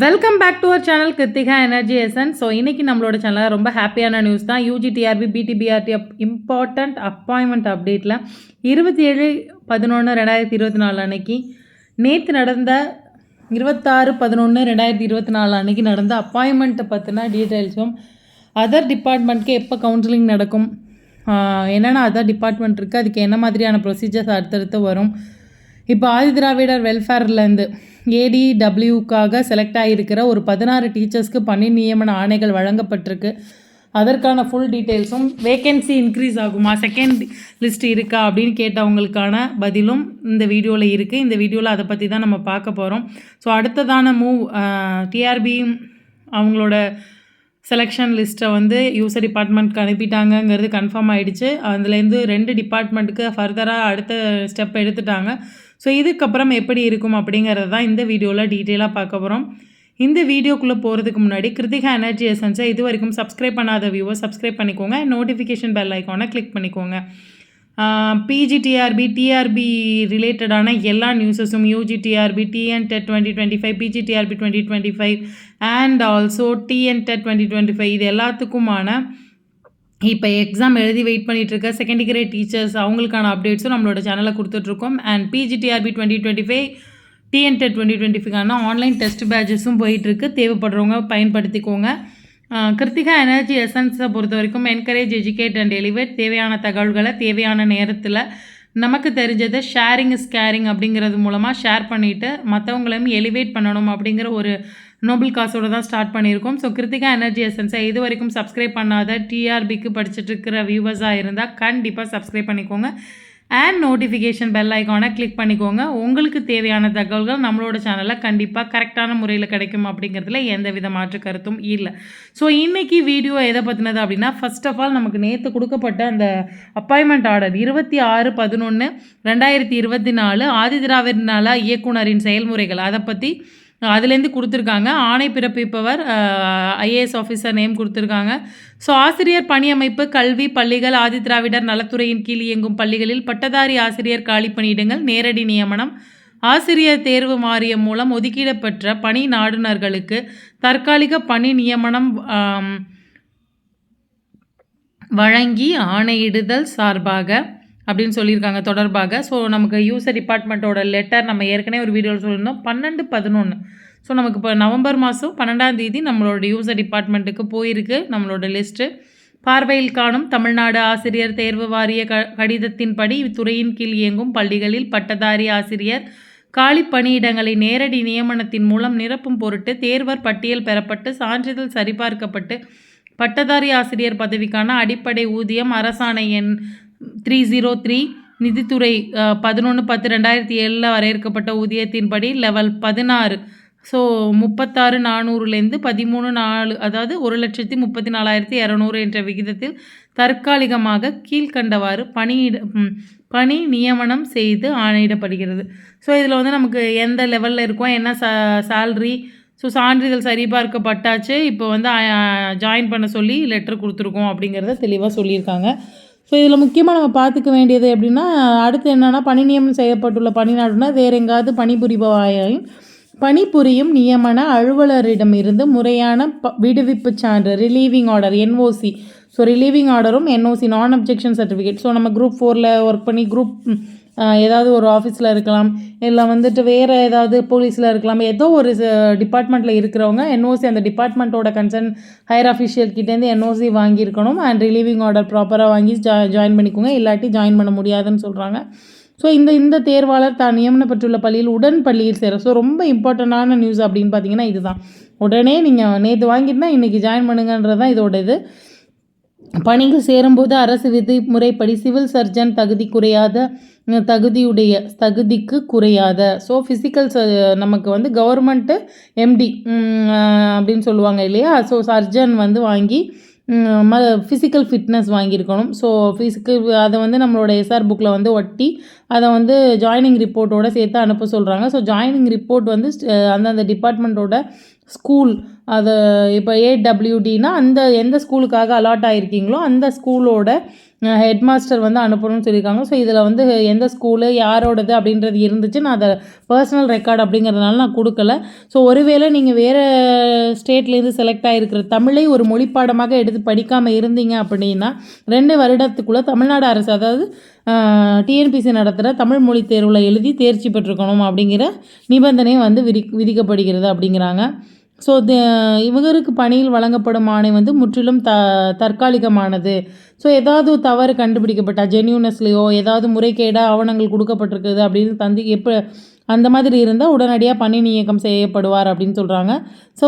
Welcome back to our channel Krithika energy essence. So இன்றைக்கி நம்மளோட சேனலில் ரொம்ப ஹாப்பியான நியூஸ் தான். யூஜிடிஆர்பி பிடிபிஆர்டி இம்பார்ட்டண்ட் அப்பாயின்மெண்ட் அப்டேட்டில் 27/11/2024 அன்னைக்கு நேற்று நடந்த 26/11/2024 அன்னைக்கு நடந்த அப்பாயின்மெண்ட்டை பற்றின டீட்டெயில்ஸும் அதர் டிபார்ட்மெண்ட்க்கு எப்போ கவுன்சிலிங் நடக்கும், என்னென்ன அதர் டிபார்ட்மெண்ட் இருக்குது, அதுக்கு என்ன மாதிரியான ப்ரொசீஜர்ஸ் அடுத்தடுத்து வரும், இப்போ ஆதிதிராவிடர் வெல்ஃபேர்லேருந்து ஏடிடபிள்யூக்காக செலக்ட் ஆகியிருக்கிற ஒரு 16 டீச்சர்ஸ்க்கு பணி நியமன ஆணைகள் வழங்கப்பட்டிருக்கு. அதற்கான ஃபுல் டீட்டெயில்ஸும் வேக்கன்சி இன்க்ரீஸ் ஆகுமா, செகண்ட் லிஸ்ட் இருக்கா அப்படின்னு கேட்டவங்களுக்கான பதிலும் இந்த வீடியோவில் இருக்குது. இந்த வீடியோவில் அதை பற்றி தான் நம்ம பார்க்க போகிறோம். ஸோ அடுத்ததான டிஆர்பி அவங்களோட செலெக்ஷன் லிஸ்ட்டை வந்து யூசர் டிபார்ட்மெண்ட்க்கு அனுப்பிட்டாங்கங்கிறது கன்ஃபார்ம் ஆகிடுச்சு. அதுலேருந்து 2 டிபார்ட்மெண்ட்டுக்கு ஃபர்தராக அடுத்த ஸ்டெப் எடுத்துட்டாங்க. ஸோ இதுக்கப்புறம் எப்படி இருக்கும் அப்படிங்கிறது தான் இந்த வீடியோவில் டீட்டெயிலாக பார்க்க போகிறோம். இந்த வீடியோக்குள்ளே போகிறதுக்கு முன்னாடி கிருத்திகா எனர்ஜி எசன்ஸை இது வரைக்கும் சப்ஸ்கிரைப் பண்ணாத வியூவர் சப்ஸ்கிரைப் பண்ணிக்கோங்க. நோட்டிஃபிகேஷன் பெல் ஐக்கானை கிளிக் பண்ணிக்கோங்க. பிஜிடிஆர்பி டிஆர்பி ரிலேட்டடான எல்லா நியூஸஸும் UGTRB TNTET 2025 PGTRB 2025 and also TNTET 2025 இது எல்லாத்துக்குமான இப்போ எக்ஸாம் எழுதி வெயிட் பண்ணிகிட்ருக்க செகண்ட் கிரேட் டீச்சர்ஸ் அவங்களுக்கான அப்டேட்ஸும் நம்மளோட சேனலில் கொடுத்துட்ருக்கோம். அண்ட் பிஜிடிஆர்பி 2025 டிஎன்டெட் 2025க்கான ஆன்லைன் டெஸ்ட் பேட்சஸும் போயிட்டுருக்கு. தேவைப்படுறவங்க பயன்படுத்திக்கோங்க. கிருத்திகா எனர்ஜி எசன்ஸை பொறுத்த வரைக்கும் என்கரேஜ், எஜுகேட் அண்ட் எலிவேட். தேவையான தகவல்களை தேவையான நேரத்தில் நமக்கு தெரிஞ்சதை ஷேரிங் இஸ் கேரிங் அப்படிங்கிறது மூலமாக ஷேர் பண்ணிவிட்டு மற்றவங்களையும் எலிவேட் பண்ணணும் அப்படிங்கிற ஒரு நோபல் காசோடு தான் ஸ்டார்ட் பண்ணியிருக்கோம். ஸோ கிருத்திகா எனர்ஜி எசன்ஸை இது வரைக்கும் சப்ஸ்கிரைப் பண்ணாத டிஆர்பிக்கு படிச்சுட்டு இருக்கிற வியூவர்ஸாக இருந்தால் கண்டிப்பாக சப்ஸ்கிரைப் பண்ணிக்கோங்க. அண்ட் நோட்டிஃபிகேஷன் பெல் ஐக்கானை கிளிக் பண்ணிக்கோங்க. உங்களுக்கு தேவையான தகவல்கள் நம்மளோட சேனலில் கண்டிப்பாக கரெக்டான முறையில் கிடைக்கும் அப்படிங்கிறதுல எந்த வித மாற்று கருத்தும் இல்லை. ஸோ இன்றைக்கி வீடியோ எதை பற்றினது அப்படின்னா, ஃபர்ஸ்ட் ஆஃப் ஆல் நமக்கு நேற்று கொடுக்கப்பட்ட அந்த அப்பாயின்மெண்ட் ஆர்டர் 26/11/2024 ஆதிதிராவிடர் நல இயக்குனரின் செயல்முறைகள் அதை பற்றி அதுலேருந்து கொடுத்துருக்காங்க. ஆணை பிறப்பிப்பவர் ஐஏஎஸ் ஆஃபீஸர் நேம் கொடுத்துருக்காங்க. ஸோ ஆசிரியர் பணியமைப்பு கல்வி பள்ளிகள் ஆதிதிராவிடர் நலத்துறையின் கீழ் இயங்கும் பள்ளிகளில் பட்டதாரி ஆசிரியர் காலி பணியிடங்கள் நேரடி நியமனம். ஆசிரியர் தேர்வு வாரியம் மூலம் ஒதுக்கீடு பெற்ற பணி நாடுனர்களுக்கு தற்காலிக பணி நியமனம் வழங்கி ஆணையிடுதல் சார்பாக அப்படின்னு சொல்லியிருக்காங்க தொடர்பாக. ஸோ நமக்கு யூசர் டிபார்ட்மெண்ட்டோட லெட்டர் நம்ம ஏற்கனவே ஒரு வீடியோவில் சொல்லியிருந்தோம் 12/11. ஸோ நமக்கு இப்போ நவம்பர் மாதம் 12ஆம் தேதி நம்மளோட யூசர் டிபார்ட்மெண்ட்டுக்கு போயிருக்கு நம்மளோட லிஸ்ட்டு. பார்வையில் காணும் தமிழ்நாடு ஆசிரியர் தேர்வு வாரிய கடிதத்தின்படி இத்துறையின் கீழ் இயங்கும் பள்ளிகளில் பட்டதாரி ஆசிரியர் காலி பணியிடங்களை நேரடி நியமனத்தின் மூலம் நிரப்பும் பொருட்டு தேர்வர் பட்டியல் பெறப்பட்டு சான்றிதழ் சரிபார்க்கப்பட்டு பட்டதாரி ஆசிரியர் பதவிக்கான அடிப்படை ஊதியம் அரசாணை எண் 303 நிதித்துறை 11/10/2007 வரையறுக்கப்பட்ட ஊதியத்தின்படி லெவல் 16 ஸோ 36,400லேருந்து 13,400 அதாவது 1,34,200 என்ற விகிதத்தில் தற்காலிகமாக கீழ்கண்டவாறு பணி நியமனம் செய்து ஆணையிடப்படுகிறது. ஸோ இதில் வந்து நமக்கு எந்த லெவலில் இருக்கோம், என்ன சேல்ரி, ஸோ சான்றிதழ் சரிபார்க்கப்பட்டாச்சு, இப்போ வந்து ஜாயின் பண்ண சொல்லி லெட்டர் கொடுத்துருக்கோம் அப்படிங்கிறத தெளிவாக சொல்லியிருக்காங்க. ஸோ இதில் முக்கியமாக நம்ம பார்த்துக்க வேண்டியது எப்படின்னா, அடுத்து என்னென்னா பணி நியமனம் செய்யப்பட்டுள்ள பணிநாடுனா வேறு எங்காவது பணிபுரியும் நியமன அலுவலரிடமிருந்து முறையான விடுவிப்பு சான்று relieving order NOC. So relieving ஆர்டரும் என்ஓசி நான் அப்ஜெக்ஷன் சர்டிஃபிகேட். ஸோ நம்ம குரூப் 4ல் ஒர்க் பண்ணி குரூப் ஏதாவது ஒரு ஆஃபீஸில் இருக்கலாம், இல்லை வந்துட்டு வேறு ஏதாவது போலீஸில் இருக்கலாம், ஏதோ ஒரு டிபார்ட்மெண்ட்டில் இருக்கிறவங்க என்ஓசி அந்த டிபார்ட்மெண்ட்டோட கன்சர்ன் ஹையர் அஃபிஷியல்கிட்டேருந்து என்ஓசி வாங்கியிருக்கணும். அண்ட் ரிலீவிங் ஆர்டர் ப்ராப்பராக வாங்கி ஜாயின் பண்ணிக்கோங்க, இல்லாட்டி ஜாயின் பண்ண முடியாதுன்னு சொல்கிறாங்க. ஸோ இந்த தேர்வாளர் தான் நியமனப்பட்டுள்ள பள்ளியில் பள்ளியில் சேர. ஸோ ரொம்ப இம்பார்ட்டண்டான நியூஸ் அப்படின்னு பார்த்தீங்கன்னா இதுதான். உடனே நீங்கள் நேற்று வாங்கிட்டுனா இன்றைக்கி ஜாயின் பண்ணுங்கன்றது தான் இதோட இது. பணிகள் சேரும்போது அரசு விதிமுறைப்படி சிவில் சர்ஜன் தகுதிக்கு குறையாத ஸோ ஃபிசிக்கல் நமக்கு வந்து கவர்மெண்ட்டு எம்டி அப்படின்னு சொல்லுவாங்க இல்லையா. ஸோ சர்ஜன் வந்து வாங்கி ஃபிசிக்கல் ஃபிட்னஸ் வாங்கியிருக்கணும். ஸோ அதை வந்து நம்மளோட எஸ்ஆர் புக்கில் வந்து ஒட்டி அதை வந்து ஜாயினிங் ரிப்போர்ட்டோடு சேர்த்து அனுப்ப சொல்கிறாங்க. ஸோ ஜாயினிங் ரிப்போர்ட் வந்து அந்தந்த டிபார்ட்மெண்ட்டோட ஸ்கூல் அது இப்போ ஏடபிள்யூடினா அந்த எந்த ஸ்கூலுக்காக அலாட் ஆகிருக்கீங்களோ அந்த ஸ்கூலோட ஹெட் மாஸ்டர் வந்து அனுப்பணும்னு சொல்லியிருக்காங்க. ஸோ இதில் வந்து எந்த ஸ்கூலு யாரோடது அப்படின்றது இருந்துச்சு. நான் அதை பர்சனல் ரெக்கார்டு அப்படிங்கிறதுனால நான் கொடுக்கல. ஸோ ஒருவேளை நீங்கள் வேறு ஸ்டேட்லேருந்து செலக்ட் ஆகிருக்கிற தமிழை ஒரு மொழிப்பாடமாக எடுத்து படிக்காமல் இருந்தீங்க அப்படின்னா 2 வருடத்துக்குள்ளே தமிழ்நாடு அரசு, அதாவது டிஎன்பிசி நடத்துகிற தமிழ் மொழி தேர்வில் எழுதி தேர்ச்சி பெற்றுக்கணும் அப்படிங்கிற நிபந்தனை வந்து விதிக்கப்படுகிறது அப்படிங்கிறாங்க. ஸோ இவருக்கு பணியில் வழங்கப்படும் ஆணை வந்து முற்றிலும் தற்காலிகமானது. ஸோ ஏதாவது தவறு கண்டுபிடிக்கப்பட்டா ஜென்யூனஸ்லேயோ ஏதாவது முறைகேடாக ஆவணங்கள் கொடுக்கப்பட்டிருக்குது அப்படின்னு எப்போ அந்த மாதிரி இருந்தால் உடனடியாக பணி நீக்கம் செய்யப்படுவார் அப்படின்னு சொல்கிறாங்க. ஸோ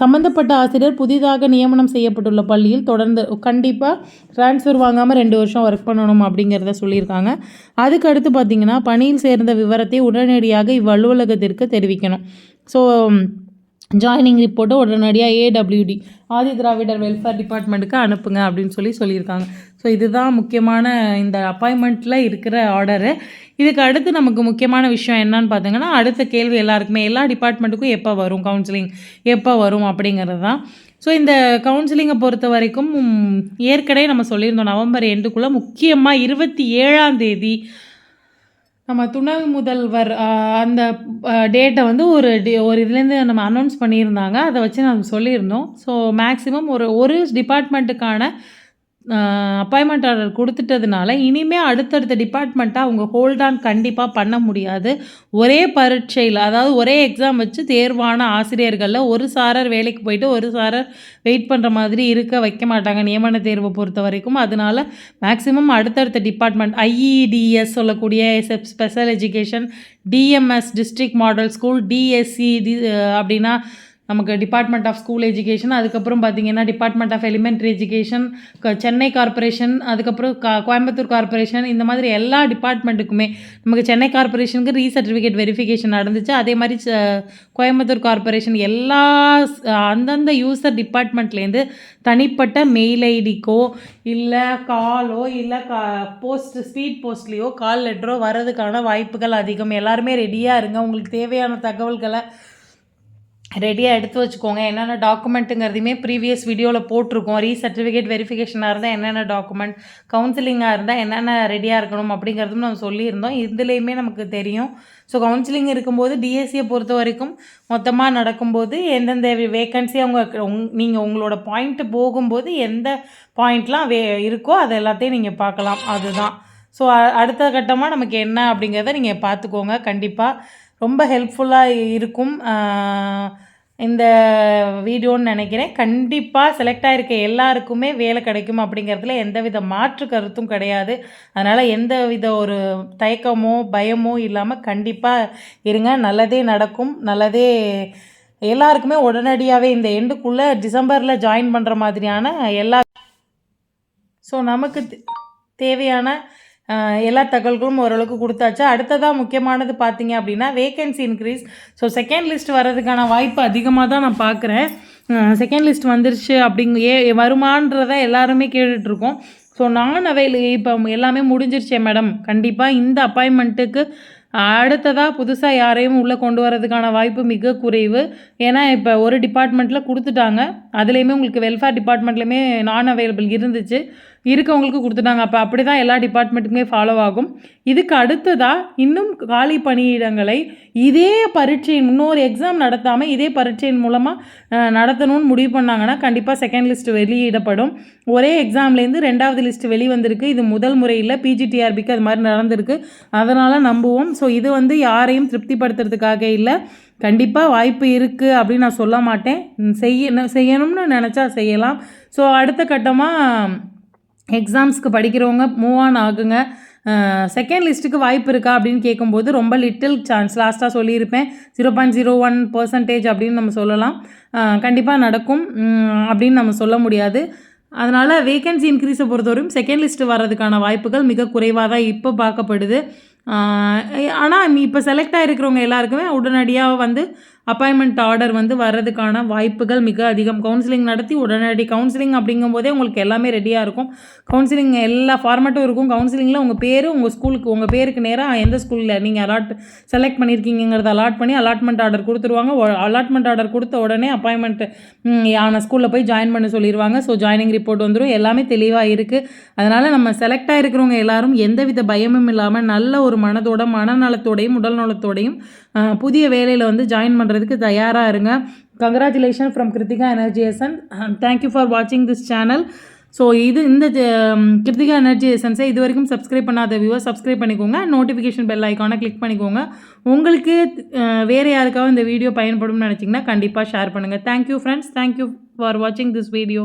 சம்மந்தப்பட்ட ஆசிரியர் புதிதாக நியமனம் செய்யப்பட்டுள்ள பள்ளியில் தொடர்ந்து கண்டிப்பாக ட்ரான்ஸ்ஃபர் வாங்காமல் 2 வருஷம் ஒர்க் பண்ணணும் அப்படிங்கிறத சொல்லியிருக்காங்க. அதுக்கு அடுத்து பார்த்திங்கன்னா பணியில் சேர்ந்த விவரத்தை உடனடியாக இவ்வலுவலகத்திற்கு தெரிவிக்கணும். ஸோ ஜாயினிங் ரிப்போர்ட்டை உடனடியாக ஏடபிள்யூடி ஆதி திராவிடர் வெல்ஃபேர் டிபார்ட்மெண்ட்டுக்கு அனுப்புங்க அப்படின்னு சொல்லியிருக்காங்க. ஸோ இதுதான் முக்கியமான இந்த அப்பாயின்மெண்ட்டில் இருக்கிற ஆர்டரு. இதுக்கு அடுத்து நமக்கு முக்கியமான விஷயம் என்னன்னு பார்த்தீங்கன்னா, அடுத்த கேள்வி எல்லாருக்குமே எல்லா டிபார்ட்மெண்ட்டுக்கும் எப்போ வரும் கவுன்சிலிங், எப்போ வரும் அப்படிங்கிறது தான். ஸோ இந்த கவுன்சிலிங்கை பொறுத்த வரைக்கும் ஏற்கனவே நம்ம சொல்லியிருந்தோம் நவம்பர் எண்டுக்குள்ளே முக்கியமாக 27ஆம் தேதி நம்ம துணை முதல்வர் அந்த டேட்டை வந்து ஒரு இதுலேருந்து நம்ம அனௌன்ஸ் பண்ணியிருந்தாங்க. அதை வச்சு நம்ம சொல்லியிருந்தோம். ஸோ மேக்ஸிமம் ஒரு டிபார்ட்மெண்ட்டுக்கான அப்பாயின்மெண்ட் ஆர்டர் கொடுத்துட்டதுனால இனிமேல் அடுத்தடுத்த டிபார்ட்மெண்ட்டாக அவங்க ஹோல்ட் ஆன் கண்டிப்பாக பண்ண முடியாது. ஒரே பரீட்சையில், அதாவது ஒரே எக்ஸாம் வச்சு தேர்வான ஆசிரியர்களில் ஒரு சாரர் வேலைக்கு போயிட்டு ஒரு சாரர் வெயிட் பண்ணுற மாதிரி இருக்க வைக்க மாட்டாங்க நியமன தேர்வை பொறுத்த வரைக்கும். அதனால மேக்ஸிமம் அடுத்தடுத்த டிபார்ட்மெண்ட் ஐஇடிஎஸ் சொல்லக்கூடிய special education, DMS district model school, DSC அப்படின்னா நமக்கு டிபார்ட்மெண்ட் ஆஃப் ஸ்கூல் எஜுகேஷன், அதுக்கப்புறம் பார்த்திங்கன்னா department of elementary education, Chennai corporation, அதுக்கப்புறம் கோயம்புத்தூர் கார்ப்பரேஷன், இந்த மாதிரி எல்லா டிபார்ட்மெண்ட்டுக்குமே நமக்கு சென்னை கார்ப்பரேஷனுக்கு ரீசர்டிஃபிகேட் வெரிஃபிகேஷன் நடந்துச்சு. அதே மாதிரி கோயம்புத்தூர் கார்ப்பரேஷன் எல்லா அந்தந்த யூசர் டிபார்ட்மெண்ட்லேருந்து தனிப்பட்ட மெயில் ஐடிக்கோ இல்லை காலோ இல்லை ஸ்பீட் போஸ்ட்லேயோ கால் லெட்டரோ வர்றதுக்கான வாய்ப்புகள் அதிகம். எல்லாருமே ரெடியாக இருங்க. உங்களுக்கு தேவையான தகவல்களை ரெடியாக எடுத்து வச்சுக்கோங்க. என்னென்ன டாக்குமெண்ட்டுங்கிறதையுமே ப்ரீவியஸ் வீடியோவில் போட்டிருக்கோம். ரீசர்டிஃபிகேட் வெரிஃபிகேஷனாக இருந்தால் என்னென்ன டாக்குமெண்ட், கவுன்சிலிங்காக இருந்தால் என்னென்ன ரெடியாக இருக்கணும் அப்படிங்கிறதும் நம்ம சொல்லியிருந்தோம். இதுலேயுமே நமக்கு தெரியும். ஸோ கவுன்சிலிங் இருக்கும்போது டிஎஸ்சியை பொறுத்த வரைக்கும் மொத்தமாக நடக்கும்போது எந்தெந்த வேக்கன்சி நீங்கள் உங்களோட பாயிண்ட்டு போகும்போது எந்த பாயிண்ட்லாம் இருக்கோ அது எல்லாத்தையும் நீங்கள் பார்க்கலாம். அதுதான். ஸோ அடுத்த கட்டமாக நமக்கு என்ன அப்படிங்கிறத நீங்கள் பார்த்துக்கோங்க. கண்டிப்பாக ரொம்ப ஹெல்ப்ஃபுல்லாக இருக்கும் இந்த வீடியோன்னு நினைக்கிறேன். கண்டிப்பாக செலக்ட் ஆகிருக்க எல்லாருக்குமே வேலை கிடைக்கும் அப்படிங்கிறதுல எந்தவித மாற்று கருத்தும் கிடையாது. அதனால் எந்தவித ஒரு தயக்கமோ பயமோ இல்லாமல் கண்டிப்பாக இருங்க. நல்லதே நடக்கும். நல்லதே எல்லாருக்குமே உடனடியாகவே இந்த எண்டுக்குள்ளே டிசம்பரில் ஜாயின் பண்ணுற மாதிரியான ஸோ நமக்கு தேவையான எல்லா தகவல்களும் ஓரளவுக்கு கொடுத்தாச்சு. அடுத்ததாக முக்கியமானது பார்த்தீங்க அப்படின்னா vacancy increase. So second list வர்றதுக்கான வாய்ப்பு அதிகமாக தான் நான் பார்க்குறேன். செகண்ட் லிஸ்ட் வந்துருச்சு வருமானன்றதை எல்லாருமே கேட்டுட்ருக்கோம். ஸோ இப்போ எல்லாமே முடிஞ்சிருச்சே மேடம், கண்டிப்பாக இந்த அப்பாயின்மெண்ட்டுக்கு அடுத்ததாக புதுசாக யாரையும் உள்ளே கொண்டு வரதுக்கான வாய்ப்பு மிக குறைவு. ஏன்னா இப்போ ஒரு டிபார்ட்மெண்ட்டில் கொடுத்துட்டாங்க. அதுலேயுமே உங்களுக்கு வெல்ஃபேர் டிபார்ட்மெண்ட்லேயுமே நான் அவைலபிள் இருந்துச்சு, இருக்கவங்களுக்கு கொடுத்துட்டாங்க. அப்போ அப்படி தான் எல்லா டிபார்ட்மெண்ட்டுக்குமே ஃபாலோ ஆகும். இதுக்கு அடுத்ததாக இன்னும் காலி பணியிடங்களை இதே பரீட்சையின் இன்னொரு எக்ஸாம் நடத்தாமல் இதே பரீட்சையின் மூலமாக நடத்தணும்னு முடிவு பண்ணாங்கன்னா கண்டிப்பாக செகண்ட் லிஸ்ட் வெளியிடப்படும். ஒரே எக்ஸாம்லேருந்து 2வது லிஸ்ட் வெளிவந்திருக்கு. இது முதல் முறையில் பிஜிடிஆர்பிக்கு அது மாதிரி நடந்திருக்கு. அதனால் நம்புவோம். ஸோ இது வந்து யாரையும் திருப்திப்படுத்துறதுக்காக இல்லை, கண்டிப்பாக வாய்ப்பு இருக்குது அப்படின்னு நான் சொல்ல மாட்டேன். செய்யணும்னு நினச்சா செய்யலாம். ஸோ அடுத்த கட்டமாக எக்ஸாம்ஸ்க்கு படிக்கிறவங்க மூவ் ஆன் ஆகுங்க. செகண்ட் லிஸ்ட்டுக்கு வாய்ப்பு இருக்கா அப்படின்னு கேட்கும்போது ரொம்ப லிட்டில் சான்ஸ். லாஸ்ட்டாக சொல்லியிருப்பேன் 0.01% அப்படின்னு நம்ம சொல்லலாம். கண்டிப்பாக நடக்கும் அப்படின்னு நம்ம சொல்ல முடியாது. அதனால் வேக்கன்சி இன்க்ரீஸை பொறுத்தவரைக்கும் செகண்ட் லிஸ்ட்டு வர்றதுக்கான வாய்ப்புகள் மிக குறைவாக தான் இப்போ பார்க்கப்படுது. ஆனால் இப்போ செலக்ட் ஆகிருக்கிறவங்க எல்லாருக்குமே உடனடியாக வந்து அப்பாயின்மெண்ட் ஆர்டர் வந்து வர்றதுக்கான வாய்ப்புகள் மிக அதிகம். கவுன்சிலிங் நடத்தி உடனடி கவுன்சிலிங் அப்படிங்கும்போதே உங்களுக்கு எல்லாமே ரெடியாக இருக்கும். கவுன்சிலிங் எல்லா ஃபார்மேட்டும் இருக்கும். கவுன்சிலிங்கில் உங்கள் பேர், உங்கள் ஸ்கூலுக்கு, உங்கள் பேருக்கு நேராக எந்த ஸ்கூலில் நீங்கள் செலக்ட் பண்ணியிருக்கீங்கிறத அலாட் பண்ணி அலாட்மெண்ட் ஆர்டர் கொடுத்துருவாங்க. அலாட்மெண்ட் ஆர்டர் கொடுத்த உடனே அப்பாயின்மெண்ட் ஆன ஸ்கூலில் போய் ஜாயின் பண்ண சொல்லிடுவாங்க. ஸோ ஜாயினிங் ரிப்போர்ட் வந்துடும். எல்லாமே தெளிவாக இருக்குது. அதனால் நம்ம செலக்ட் ஆகிருக்கிறவங்க எல்லாரும் எந்தவித பயமும் இல்லாமல் நல்ல ஒரு மனதோட, மனநலத்தோடையும் உடல் நலத்தோடையும் புதிய வேலையில் வந்து ஜாயின் பண்ணுறதுக்கு தயாராக இருங்க. Congratulation from Krithika energy essence. Thank you for வாட்சிங் திஸ் சேனல். ஸோ இந்த கிருத்திகா எனர்ஜி எசன்ஸை இது வரைக்கும் சப்ஸ்கிரைப் பண்ணாத வியூவர் சப்ஸ்கிரைப் பண்ணிக்கோங்க. நோட்டிஃபிகேஷன் பெல் ஐக்கானை கிளிக் பண்ணிக்கோங்க. உங்களுக்கு வேறு யாருக்காவது இந்த வீடியோ பயன்படும்னு நினச்சிங்கன்னா கண்டிப்பாக ஷேர் பண்ணுங்கள். Thank you friends. தேங்க்யூ ஃபார் வாட்சிங் திஸ் வீடியோ.